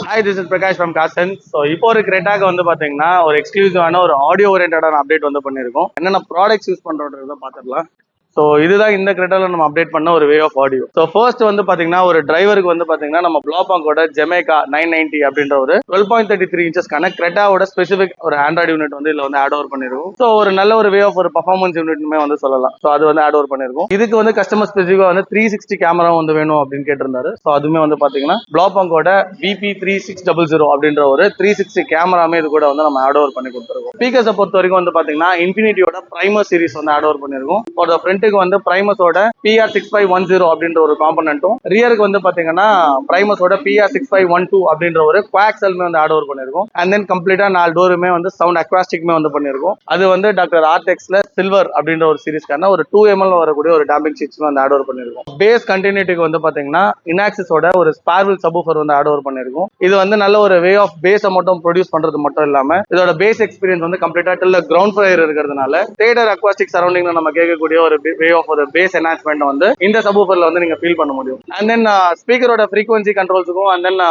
Hi, this is Prakash from Carson. So, இப்போ ஒரு கிரெட்டாக்கு வந்து பாத்தீங்கன்னா ஒரு எக்ஸ்க்ளூசிவான ஒரு ஆடியோ ஓரியன்டான அப்டேட் வந்து பண்ணியிருக்கோம். என்னென்ன ப்ராடக்ட்ஸ் யூஸ் பண்றோன்றத பாத்துடலாம். ஸோ இதுதான் இந்த கிரெட்டால நம்ம அப்டேட் பண்ண ஒரு way of audio. So first வந்து பாத்தீங்கன்னா ஒரு டிரைவருக்கு வந்து பாத்தீங்கன்னா நம்ம ப்ளாபாங்கோட ஜெமேகா 990 அப்படின்ற ஒரு 12.33 இன்ச்சஸ்க்கான கிரெட்டாவோட ஸ்பெசிபிக் ஒரு ஆண்ட்ராய்டு யூனிட் வந்து இதுல வந்து ஆட் ஓவர் பண்ணிருக்கும். ஸோ ஒரு நல்ல ஒரு வே ஆஃப் ஒரு பர்ஃபார்மன்ஸ் யூனிட்மே வந்து சொல்லலாம். ஸோ அது வந்து ஆட் ஓவர் பண்ணிருக்கும். இதுக்கு வந்து கஸ்டமர் ஸ்பெசிஃபிக்கா வந்து 360 கேமரா வந்து வேணும் அப்படின்னு கேட்டிருந்தாரு. ஸோ அதுவுமே வந்து பாத்தீங்கன்னா ப்ளாபாங்கோட VP3600 அப்படின்ற ஒரு 360 கேமராமே இது கூட வந்து நம்ம ஆட் ஓவர் பண்ணி கொடுத்துருக்கோம். ஸ்பீக்கர்ஸை பொறுத்த வரைக்கும் வந்து பாத்தீங்கன்னா இன்ஃபினிட்டியோட பிரைமர் சீரிஸ் வந்து ஆட் ஓவர் பண்ணிருக்கோம். ஒரு ஃப்ரண்ட்டுக்கு வந்து பிரைமஸோட PR6510 அப்படின்ற ஒரு காம்பனன்ட்டும், ரியருக்கு வந்து பாத்தீங்கன்னா பிரைமஸோட PR6512 அப்படின்ற ஒரு குவாக்சல்மே வந்து ஆட் ஓவர் பண்ணிருக்கோம். அண்ட் தென் கம்ப்ளீட்டா 4 டோருமே வந்து சவுண்ட் அக்வாஸ்டிக்மே வந்து பண்ணிருக்கோம். அது வந்து டாக்டர் ஆர்டெக்ஸ்ல சில்வர் அப்படின்ற ஒரு சீரிஸ்க்கான ஒரு 2 ml வரக்கூடிய ஒரு டேம்பிங் ஷீட்ஸ் வந்து ஆட் ஓவர் பண்ணிருக்கோம். பேஸ் கண்டினியூட்டிக்கு வந்து பாத்தீங்கன்னா இனாக்சிஸோட ஒரு ஸ்பார்வில் சப்வூஃபர் வந்து ஆட் ஓவர் பண்ணிருக்கோம். இது வந்து நல்ல ஒரு வே ஆஃப் பேஸை மட்டும் ப்ரொடியூஸ் பண்றது மட்டும் இல்லாம இதோட பேஸ் எக்ஸ்பீரியன்ஸ் வந்து கம்ப்ளீட்டா டில் கிரவுண்ட் ஃபயர் இருக்கிறதுனால தேடர் அக்வாஸ்டிக் சரௌண்டிங்ல நம்ம கேட்கக்கூடிய ஒரு வே ஆஃப் ஒரு பேஸ் என்ஹான்ஸ்மெண்ட் வந்து இந்த சப்வூஃபர்ல வந்து நீங்க ஃபீல் பண்ண முடியும். அண்ட் தென் ஸ்பீக்கரோட ஃப்ரீக்வன்சி கண்ட்ரோல்ஸுக்கும் அண்ட் தென்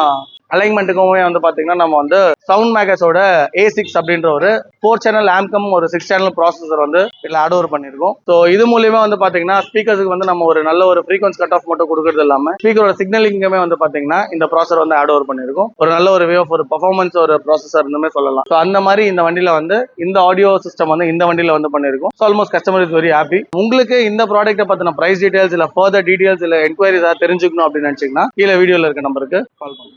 அலைன்மெண்ட்டுக்குமே வந்து பாத்தீங்கன்னா நம்ம வந்து சவுண்ட் மேகஸோட A6 அப்படின்ற ஒரு 4 சேனல் ஆம்கம் ஒரு 6 சேனல் ப்ராசஸர் வந்து இதுல ஆட் ஓவர் பண்ணிருக்கோம். ஸோ இது மூலியமா வந்து பாத்தீங்கன்னா ஸ்பீக்கர்ஸுக்கு வந்து நம்ம ஒரு நல்ல ஒரு ஃப்ரீக்வன்சி கட் ஆஃப் மட்டும் கொடுக்கறது இல்லாம ஸ்பீக்கரோட சிக்னலிங்குமே வந்து பாத்தீங்கன்னா இந்த ப்ராசஸர் வந்து ஆட் ஓவர் பண்ணிருக்கோம். ஒரு நல்ல ஒரு வே ஆஃப் ஒரு பர்ஃபார்மன்ஸ் ஒரு ப்ராசஸர் இருந்துமே சொல்லலாம். ஸோ அந்த மாதிரி இந்த வண்டியில வந்து இந்த ஆடியோ சிஸ்டம் வந்து இந்த வண்டியில வந்து பண்ணிருக்கோம். So almost customer is very happy. உங்களுக்கு இந்த ப்ராடக்ட்டை பத்தின பிரைஸ் டீடைல்ஸ் இல்ல ஃபர்தர் டீடைல்ஸ் இல்ல என்கொயரிஸ் தெரிஞ்சுக்கணும் அப்படின்னு நினைச்சீங்கன்னா கீழே வீடியோல இருக்க நம்பருக்கு கால் பண்ணுங்க.